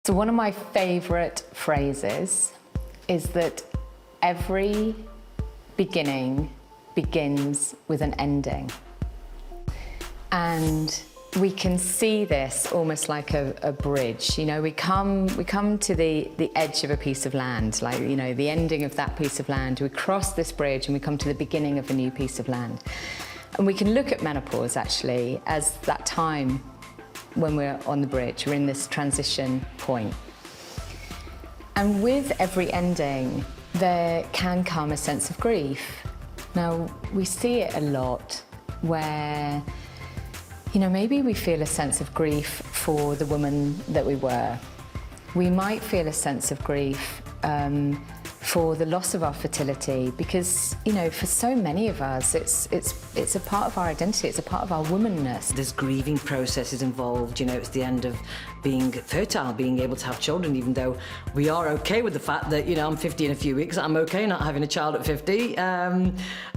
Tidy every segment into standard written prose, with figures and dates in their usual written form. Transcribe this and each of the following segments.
So one of my favourite phrases is that every beginning begins with an ending. And we can see this almost like a bridge. You know, we come to the edge of a piece of land, like, you know, the ending of that piece of land. We cross this bridge and we come to the beginning of a new piece of land. And we can look at menopause actually as that time when we're on the bridge, we're in this transition point. And with every ending, there can come a sense of grief. Now, we see it a lot where, you know, maybe we feel a sense of grief for the woman that we were. We might feel a sense of grief for the loss of our fertility because, you know, for so many of us, it's a part of our identity, it's a part of our womanness. There's grieving processes involved, you know, it's the end of being fertile, being able to have children, even though we are okay with the fact that, you know, I'm 50 in a few weeks, I'm okay not having a child at 50.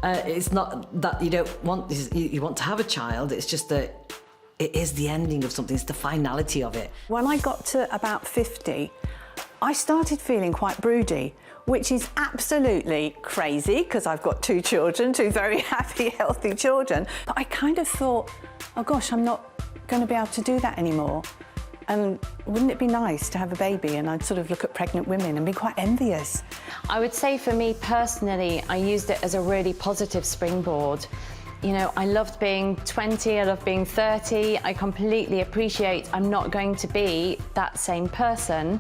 It's not that you don't want this, you want to have a child, it's just that it is the ending of something, it's the finality of it. When I got to about 50, I started feeling quite broody, which is absolutely crazy because I've got two children, two very happy, healthy children. But I kind of thought, oh gosh, I'm not going to be able to do that anymore. And wouldn't it be nice to have a baby? And I'd sort of look at pregnant women and be quite envious. I would say for me personally, I used it as a really positive springboard. You know, I loved being 20, I loved being 30. I completely appreciate I'm not going to be that same person,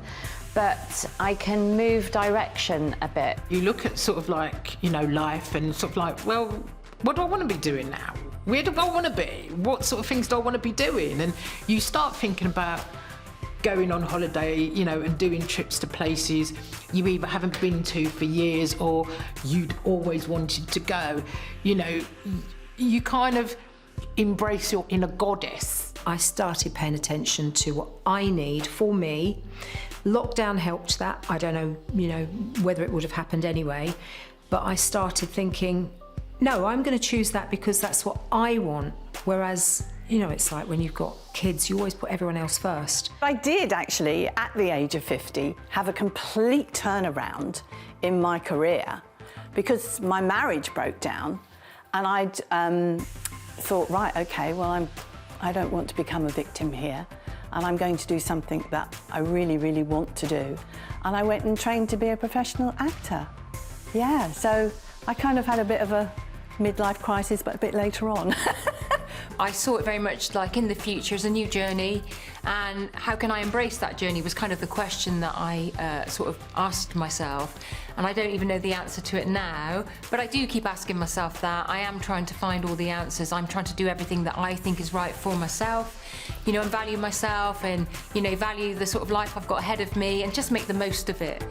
but I can move direction a bit. You look at sort of like, you know, life and sort of like, well, what do I want to be doing now? Where do I want to be? What sort of things do I want to be doing? And you start thinking about going on holiday, you know, and doing trips to places you either haven't been to for years or you'd always wanted to go. You know, you kind of embrace your inner goddess. I started paying attention to what I need for me. Lockdown helped that. I don't know, you know, whether it would have happened anyway, but I started thinking, no, I'm going to choose that because that's what I want. Whereas, you know, it's like when you've got kids, you always put everyone else first. I did actually, at the age of 50, have a complete turnaround in my career because my marriage broke down and I'd thought, right, okay, well, I don't want to become a victim here. And I'm going to do something that I really, really want to do. And I went and trained to be a professional actor. Yeah, so I kind of had a bit of a midlife crisis, but a bit later on. I saw it very much like in the future as a new journey, and how can I embrace that journey was kind of the question that I sort of asked myself, and I don't even know the answer to it now, but I do keep asking myself that. I am trying to find all the answers. I'm trying to do everything that I think is right for myself, you know, and value myself and, you know, value the sort of life I've got ahead of me and just make the most of it.